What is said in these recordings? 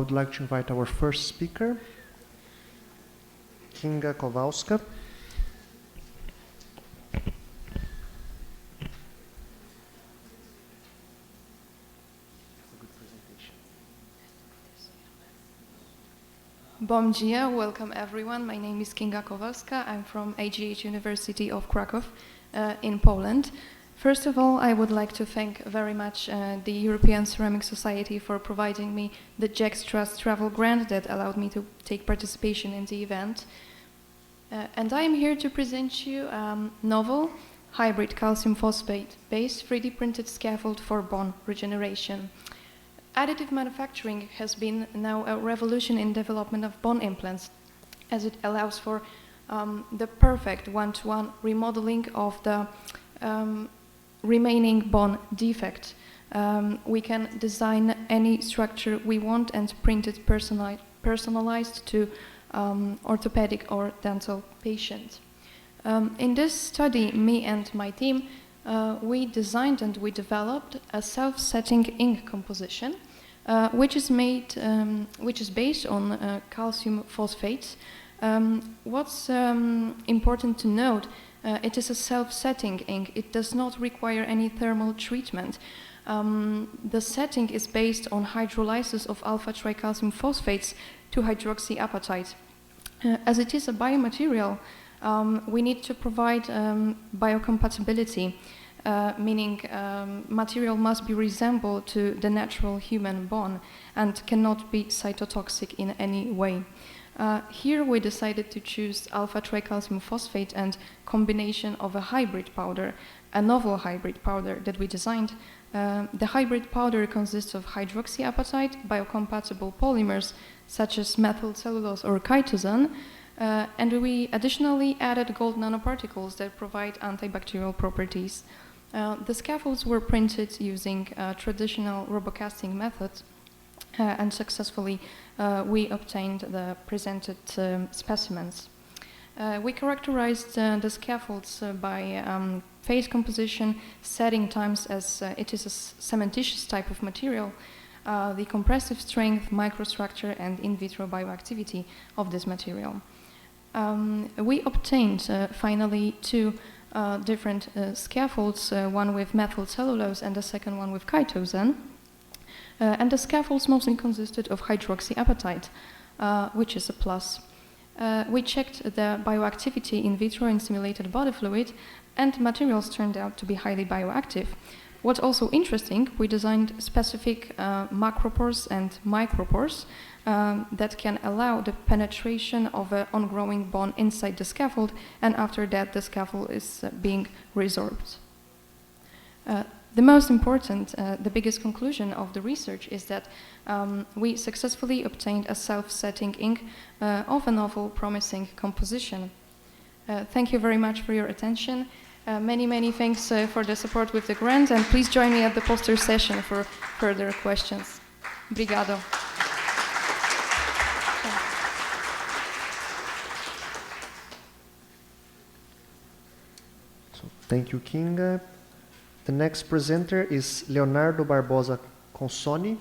would like to invite our first speaker, Kinga Kowalska. Bom dia, welcome everyone. My name is Kinga Kowalska. I'm from AGH University of Krakow in Poland. First of all, I would like to thank very much the European Ceramic Society for providing me the JEX Trust travel grant that allowed me to take participation in the event. And I am here to present you a novel hybrid calcium phosphate-based 3D printed scaffold for bone regeneration. Additive manufacturing has been now a revolution in development of bone implants, as it allows for the perfect one-to-one remodeling of the remaining bone defect. We can design any structure we want and print it personalized to orthopedic or dental patient. In this study, me and my team, we designed and we developed a self-setting ink composition, which is based on calcium phosphates. What's important to note, it is a self-setting ink. It does not require any thermal treatment. The setting is based on hydrolysis of alpha-tricalcium phosphates to hydroxyapatite. As it is a biomaterial, we need to provide biocompatibility, meaning material must be resembled to the natural human bone and cannot be cytotoxic in any way. Here we decided to choose alpha-tricalcium phosphate and combination of a hybrid powder, a novel hybrid powder that we designed. The hybrid powder consists of hydroxyapatite, biocompatible polymers such as methyl cellulose or chitosan, and we additionally added gold nanoparticles that provide antibacterial properties. The scaffolds were printed using traditional robocasting methods, and successfully we obtained the presented specimens. We characterized the scaffolds by phase composition, setting times, as it is a cementitious type of material, the compressive strength, microstructure, and in vitro bioactivity of this material. We obtained finally two different scaffolds, one with methyl cellulose and the second one with chitosan. And the scaffolds mostly consisted of hydroxyapatite, which is a plus. We checked the bioactivity in vitro in simulated body fluid, and materials turned out to be highly bioactive. What's also interesting, we designed specific macropores and micropores that can allow the penetration of an ongrowing bone inside the scaffold, and after that the scaffold is being resorbed. The most important, the biggest conclusion of the research is that we successfully obtained a self-setting ink of a novel, promising composition. Thank you very much for your attention. Many thanks for the support with the grant, and please join me at the poster session for further questions. Obrigado. So, thank you, Kinga. The next presenter is Leonardo Barbosa Consoni.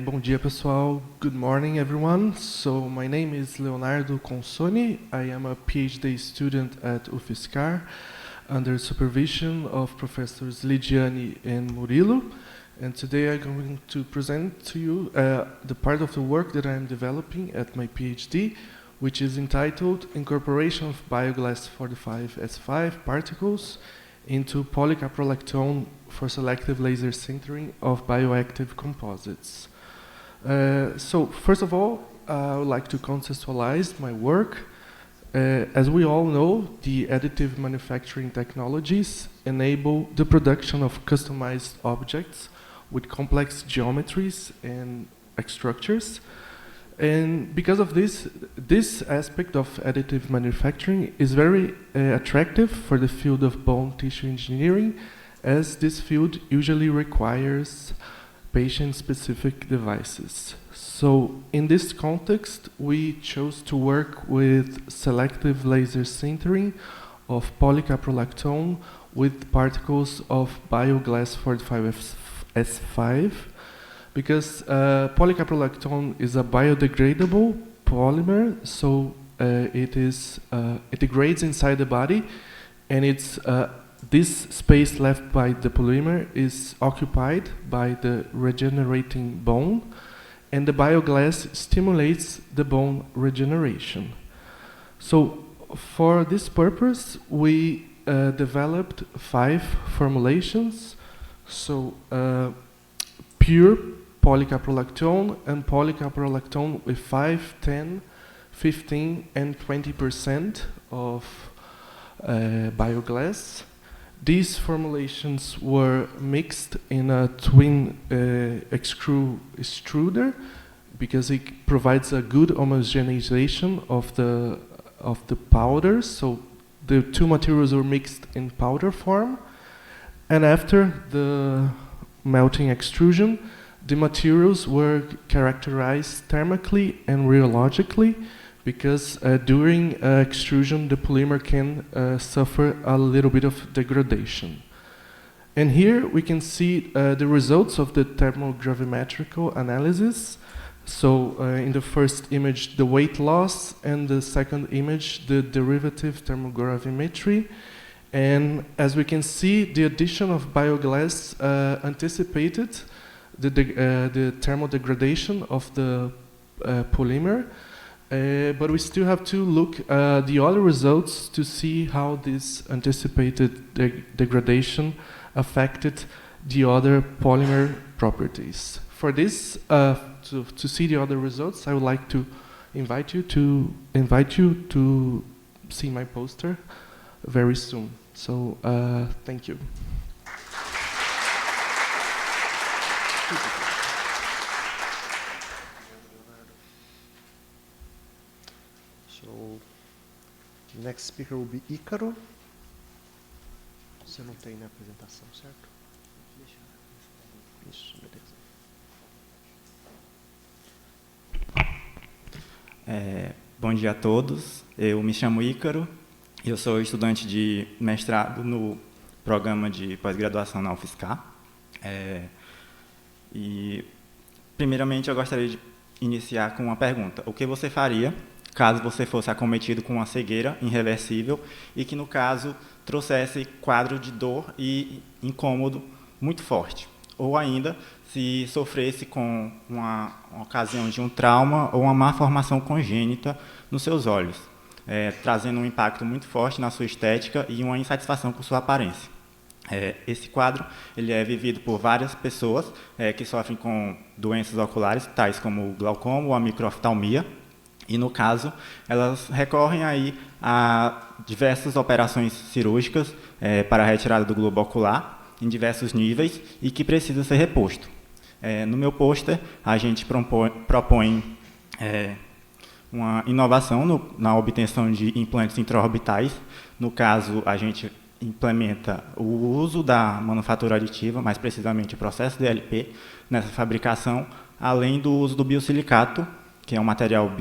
Bom dia, pessoal. Good morning, everyone. So my name is Leonardo Consoni. I am a PhD student at UFSCar under supervision of Professors Ligiani and Murilo. And today I'm going to present to you the part of the work that I'm developing at my PhD, which is entitled Incorporation of Bioglass 45S5 Particles into Polycaprolactone for Selective Laser Sintering of Bioactive Composites. So first of all, I would like to contextualize my work. As we all know, the additive manufacturing technologies enable the production of customized objects with complex geometries and structures. And because of this, this aspect of additive manufacturing is very attractive for the field of bone tissue engineering, as this field usually requires patient-specific devices. So in this context, we chose to work with selective laser sintering of polycaprolactone with particles of bioglass 45S5, because polycaprolactone is a biodegradable polymer, so it degrades inside the body, and this space left by the polymer is occupied by the regenerating bone, and the bioglass stimulates the bone regeneration. So for this purpose, we developed 5 formulations. So pure polycaprolactone and polycaprolactone with 5, 10, 15, and 20% of bioglass. These formulations were mixed in a twin extruder because it provides a good homogenization of the powders. So the 2 materials were mixed in powder form, and after the melting extrusion, the materials were characterized thermically and rheologically, because during extrusion the polymer can suffer a little bit of degradation. And here we can see the results of the thermogravimetrical analysis. So in the first image, the weight loss, and the second image, the derivative thermogravimetry. And as we can see, the addition of bioglass anticipated the thermal degradation of the polymer. But we still have to look at the other results to see how this anticipated degradation affected the other polymer properties. For this, to see the other results, I would like to invite you to see my poster very soon. So thank you. So, next speaker will be Ícaro. Você não tem na apresentação, certo? Isso, beleza. Bom dia a todos. Eu me chamo Ícaro e eu sou estudante de mestrado no programa de pós-graduação na UFSCar. E, primeiramente, eu gostaria de iniciar com uma pergunta. O que você faria caso você fosse acometido com uma cegueira irreversível e que, no caso, trouxesse quadro de dor e incômodo muito forte? Ou ainda, se sofresse com uma ocasião de um trauma ou uma má formação congênita nos seus olhos, trazendo um impacto muito forte na sua estética e uma insatisfação com sua aparência. Esse quadro ele é vivido por várias pessoas que sofrem com doenças oculares, tais como o glaucoma ou a microoftalmia, e, no caso, elas recorrem aí a diversas operações cirúrgicas para a retirada do globo ocular, em diversos níveis, e que precisa ser reposto. No meu pôster, a gente propõe uma inovação na obtenção de implantes intraorbitais. No caso, a gente implementa o uso da manufatura aditiva, mais precisamente o processo DLP, nessa fabricação, além do uso do biosilicato, que é um material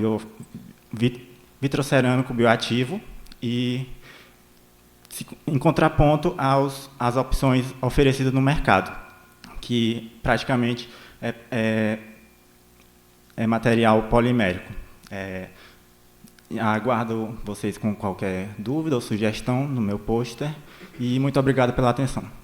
vitrocerâmico bioativo, e em contraponto às opções oferecidas no mercado, que praticamente é material polimérico. Aguardo vocês com qualquer dúvida ou sugestão no meu pôster, e muito obrigado pela atenção.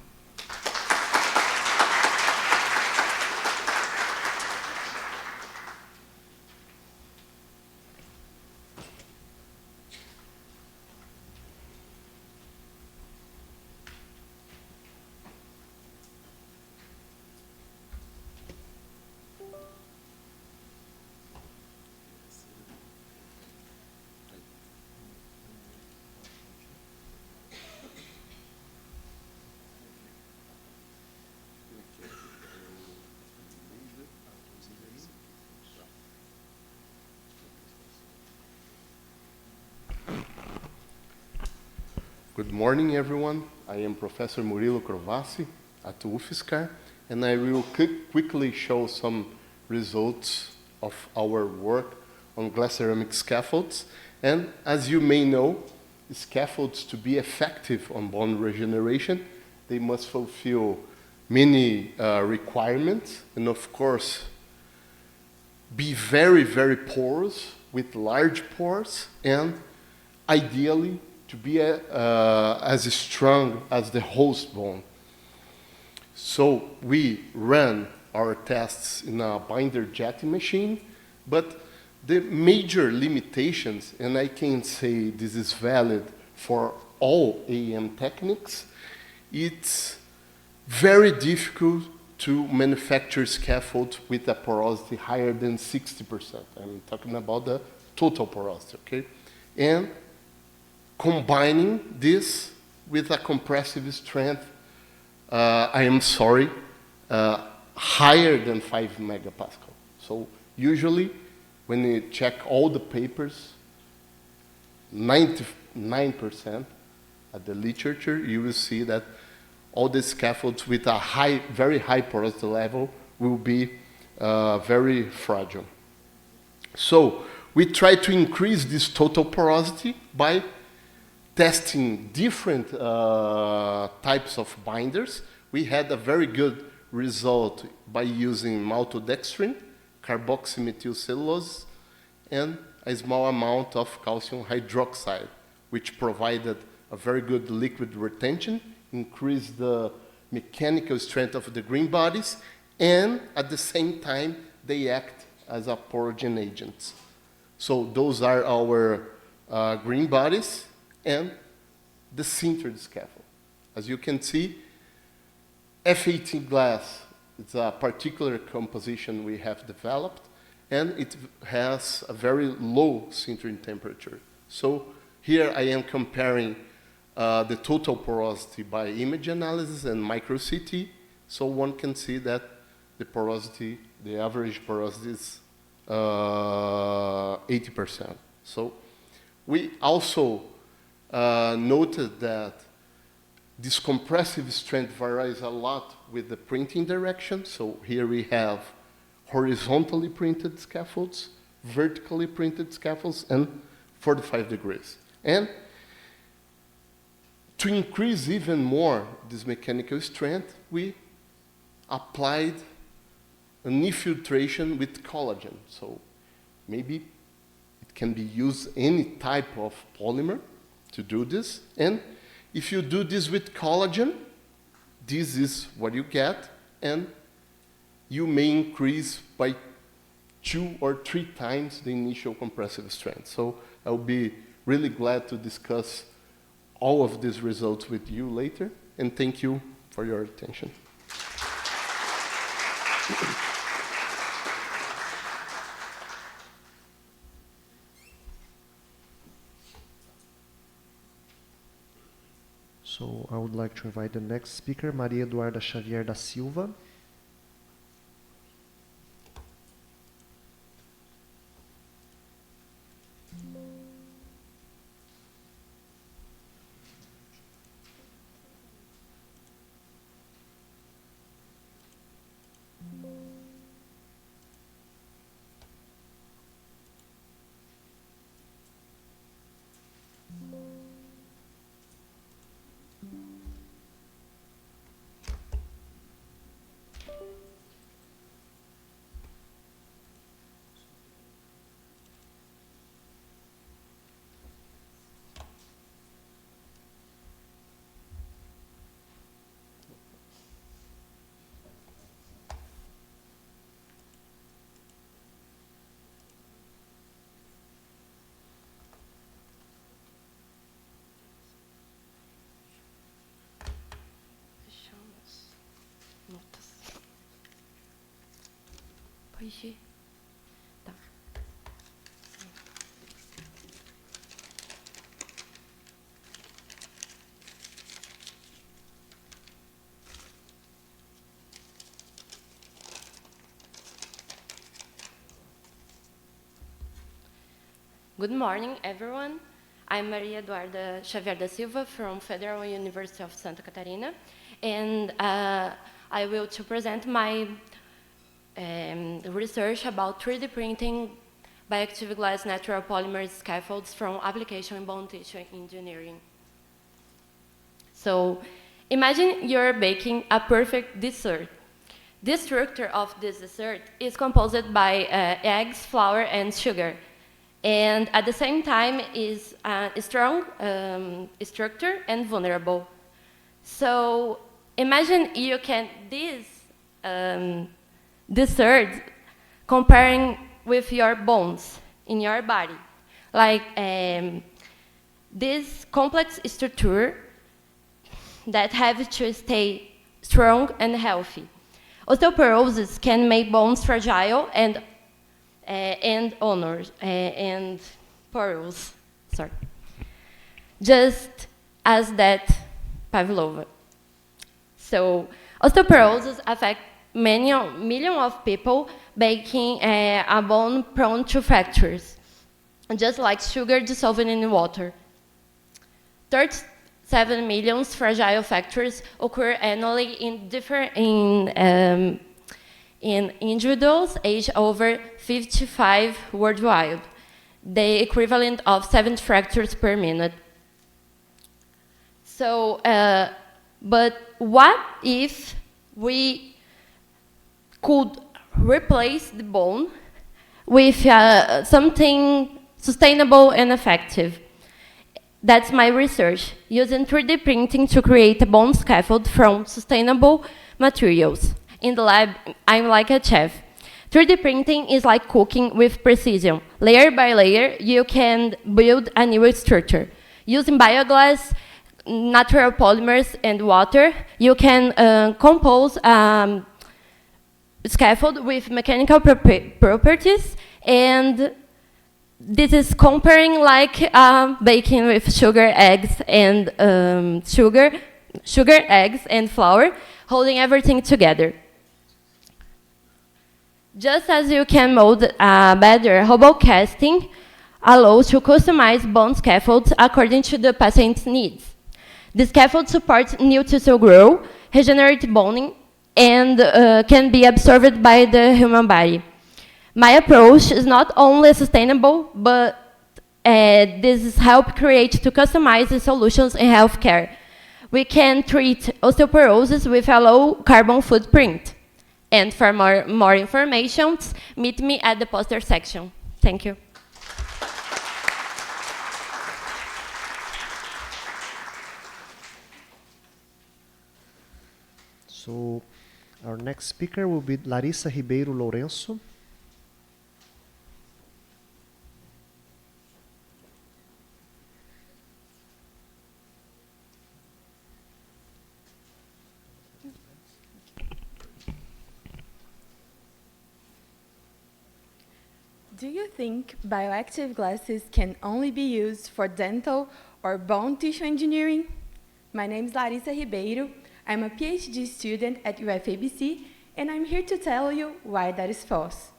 Good morning, everyone. I am Professor Murilo Crovassi at UFSCar, and I will quickly show some results of our work on glass ceramic scaffolds. And as you may know, scaffolds, to be effective on bone regeneration, they must fulfill many requirements, and of course, be very, very porous with large pores, and ideally to be as strong as the host bone. So we ran our tests in a binder jetting machine, but the major limitations, and I can say this is valid for all AM techniques, it's very difficult to manufacture scaffolds with a porosity higher than 60%. I'm talking about the total porosity, okay? And combining this with a compressive strength, higher than 5 megapascal. So usually, when you check all the papers, 99% at the literature, you will see that all the scaffolds with a very high porosity level will be very fragile. So we try to increase this total porosity by testing different types of binders. We had a very good result by using maltodextrin, carboxymethylcellulose, and a small amount of calcium hydroxide, which provided a very good liquid retention, increased the mechanical strength of the green bodies, and at the same time, they act as a porogen agents. So those are our green bodies and the sintered scaffold. As you can see, F18 glass is a particular composition we have developed, and it has a very low sintering temperature. So here I am comparing the total porosity by image analysis and micro CT, so one can see that the porosity, the average porosity is 80%. So we also noted that this compressive strength varies a lot with the printing direction. So here we have horizontally printed scaffolds, vertically printed scaffolds, and 45 degrees. And to increase even more this mechanical strength, we applied an infiltration with collagen. So maybe it can be used any type of polymer to do this. And if you do this with collagen, this is what you get, and you may increase by 2 or 3 times the initial compressive strength. So I'll be really glad to discuss all of these results with you later, and thank you for your attention. So I would like to invite the next speaker, Maria Eduarda Xavier da Silva. Pode. Tá. Good morning, everyone. I'm Maria Eduarda Xavier da Silva from Federal University of Santa Catarina, and I will to present my research about 3D printing bioactive glass natural polymer scaffolds from application in bone tissue engineering. So, imagine you're baking a perfect dessert. The structure of this dessert is composed by eggs, flour, and sugar, and at the same time is a strong structure and vulnerable. So imagine you can this dessert comparing with your bones in your body, like this complex structure that have to stay strong and healthy. Osteoporosis can make bones fragile and porous. Sorry. Just as that Pavlova. So osteoporosis affects millions of people, making a bone prone to fractures, just like sugar dissolving in water. 37 million fragile fractures occur annually in individuals aged over 55 worldwide, the equivalent of 7 fractures per minute. So, but what if we could replace the bone with something sustainable and effective? That's my research, using 3D printing to create a bone scaffold from sustainable materials. In the lab, I'm like a chef. 3D printing is like cooking with precision. Layer by layer, you can build a new structure. Using bioglass, natural polymers, and water, you can compose a scaffold with mechanical properties, and this is comparing like baking with sugar, eggs, and eggs, and flour, holding everything together. Just as you can mold a better robot casting, allows to customize bone scaffolds according to the patient's needs. The scaffold supports new tissue growth, regenerative boning, and can be absorbed by the human body. My approach is not only sustainable, but this helps create to customize the solutions in healthcare. We can treat osteoporosis with a low carbon footprint. And for more information, meet me at the poster section. Thank you. So our next speaker will be Larissa Ribeiro Lourenço. Do you think bioactive glasses can only be used for dental or bone tissue engineering? My name is Larissa Ribeiro. I'm a PhD student at UFABC, and I'm here to tell you why that is false.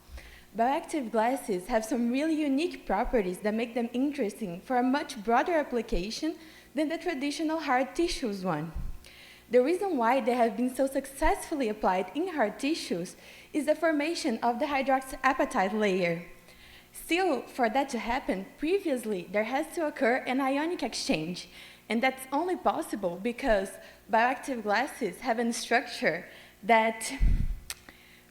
Bioactive glasses have some really unique properties that make them interesting for a much broader application than the traditional hard tissues one. The reason why they have been so successfully applied in hard tissues is the formation of the hydroxyapatite layer. Still, for that to happen, previously there has to occur an ionic exchange, and that's only possible because bioactive glasses have a structure that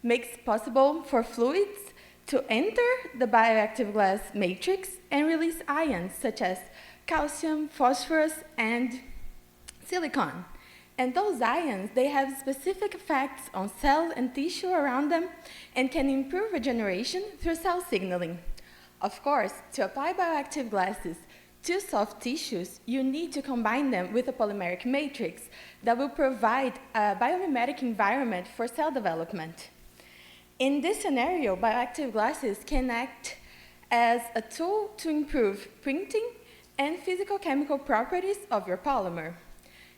makes possible for fluids to enter the bioactive glass matrix and release ions such as calcium, phosphorus, and silicon. And those ions, they have specific effects on cells and tissue around them and can improve regeneration through cell signaling. Of course, to apply bioactive glasses to soft tissues, you need to combine them with a polymeric matrix that will provide a biomimetic environment for cell development. In this scenario, bioactive glasses can act as a tool to improve printing and physical-chemical properties of your polymer.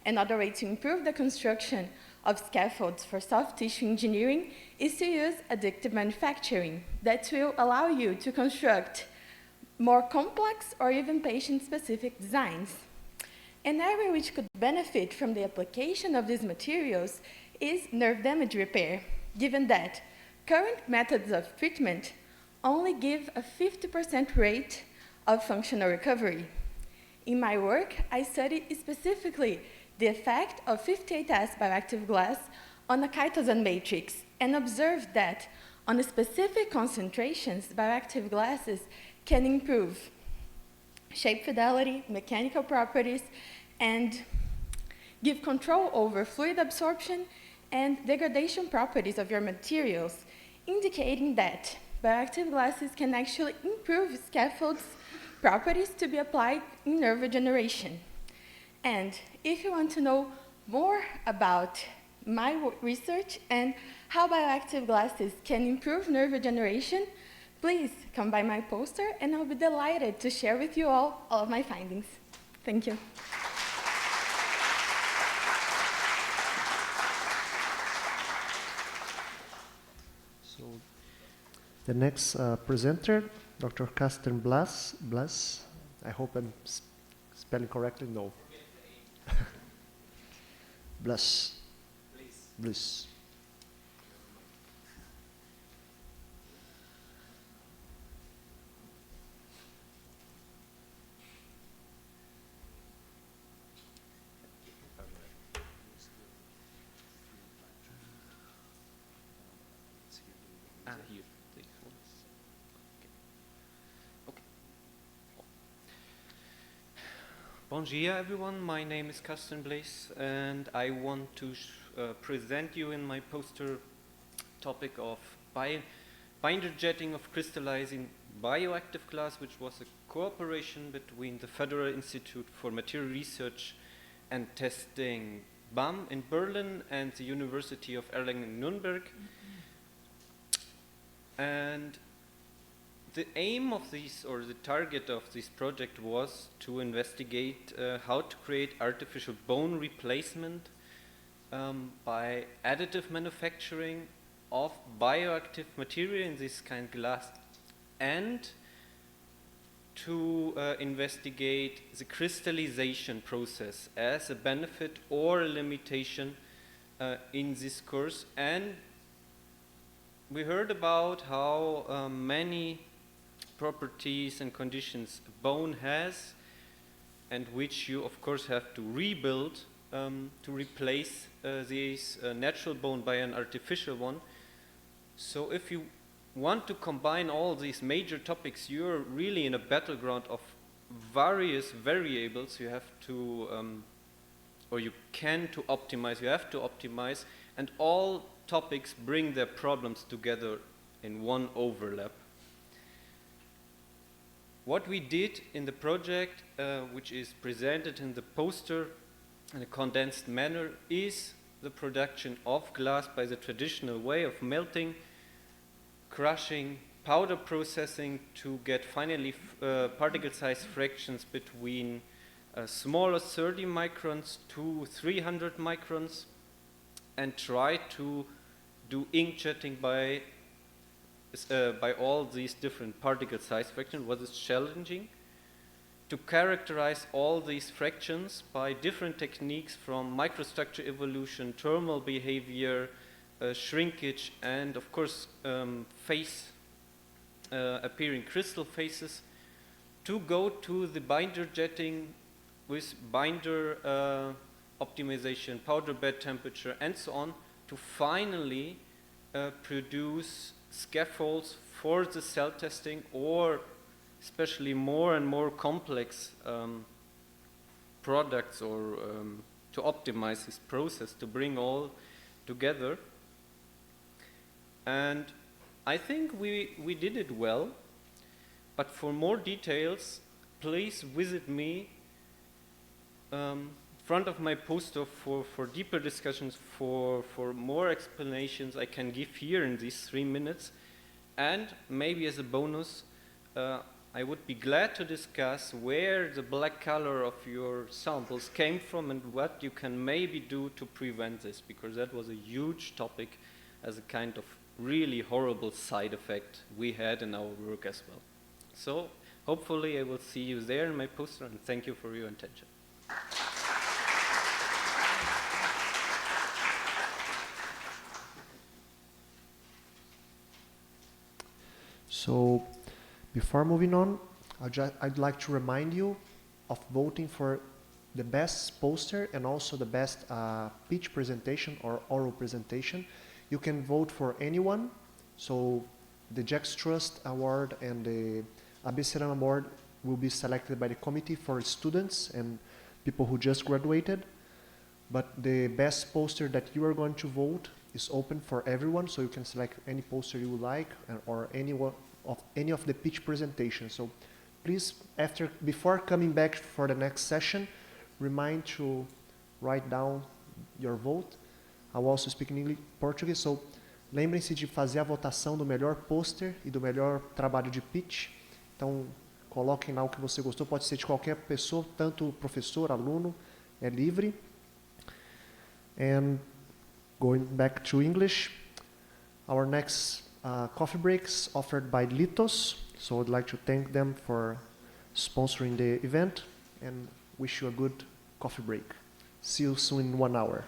Another way to improve the construction of scaffolds for soft tissue engineering is to use additive manufacturing that will allow you to construct more complex or even patient-specific designs. An area which could benefit from the application of these materials is nerve damage repair, given that current methods of treatment only give a 50% rate of functional recovery. In my work, I studied specifically the effect of 58S bioactive glass on a chitosan matrix and observed that on specific concentrations, bioactive glasses can improve shape fidelity, mechanical properties, and give control over fluid absorption and degradation properties of your materials, indicating that bioactive glasses can actually improve scaffolds properties to be applied in nerve regeneration. And if you want to know more about my research and how bioactive glasses can improve nerve regeneration, please come by my poster and I'll be delighted to share with you all of my findings. Thank you. So the next presenter, Dr. Carsten Blas. I hope I'm spelling correctly. No. Blas. Bliss. Here, take photos. Okay. Bom dia, everyone. My name is Carsten Blaise, and I want to present you in my poster topic of binder jetting of crystallizing bioactive glass, which was a cooperation between the Federal Institute for Material Research and Testing, BAM, in Berlin, and the University of Erlangen-Nuremberg. And the aim of this, or the target of this project, was to investigate how to create artificial bone replacement by additive manufacturing of bioactive material in this kind of glass, and to investigate the crystallization process as a benefit or a limitation in this course. And we heard about how many properties and conditions bone has, and which you of course have to rebuild to replace this natural bone by an artificial one. So if you want to combine all these major topics, you're really in a battleground of various variables. You have to, or you can to optimize, you have to optimize, and all topics bring their problems together in one overlap. What we did in the project, which is presented in the poster in a condensed manner, is the production of glass by the traditional way of melting, crushing, powder processing to get finally particle size fractions between smaller 30 microns to 300 microns, and try to do inkjetting by all these different particle size fractions. What is challenging? To characterize all these fractions by different techniques, from microstructure evolution, thermal behavior, shrinkage, and of course face appearing crystal faces, to go to the binder jetting with binder optimization, powder bed temperature, and so on, to finally produce scaffolds for the cell testing, or especially more and more complex products, or to optimize this process, to bring all together. And I think we did it well, but for more details, please visit me front of my poster for deeper discussions, for more explanations I can give here in these 3 minutes. And maybe as a bonus, I would be glad to discuss where the black color of your samples came from and what you can maybe do to prevent this, because that was a huge topic as a kind of really horrible side effect we had in our work as well. So hopefully I will see you there in my poster, and thank you for your attention. So, before moving on, I'd like to remind you of voting for the best poster and also the best pitch presentation or oral presentation. You can vote for anyone. So, the Jax Trust Award and the ABC Award will be selected by the committee for students and people who just graduated. But the best poster that you are going to vote is open for everyone, so you can select any poster you would like or any of the pitch presentations. So please, before coming back for the next session, remind to write down your vote. I will also speak in English, Portuguese, so lembrem-se de fazer a votação do melhor pôster e do melhor trabalho de pitch. Então, coloquem lá o que você gostou, pode ser de qualquer pessoa, tanto professor, aluno, é livre. And going back to English, our next coffee breaks offered by Litos. So I'd like to thank them for sponsoring the event and wish you a good coffee break. See you soon in 1 hour.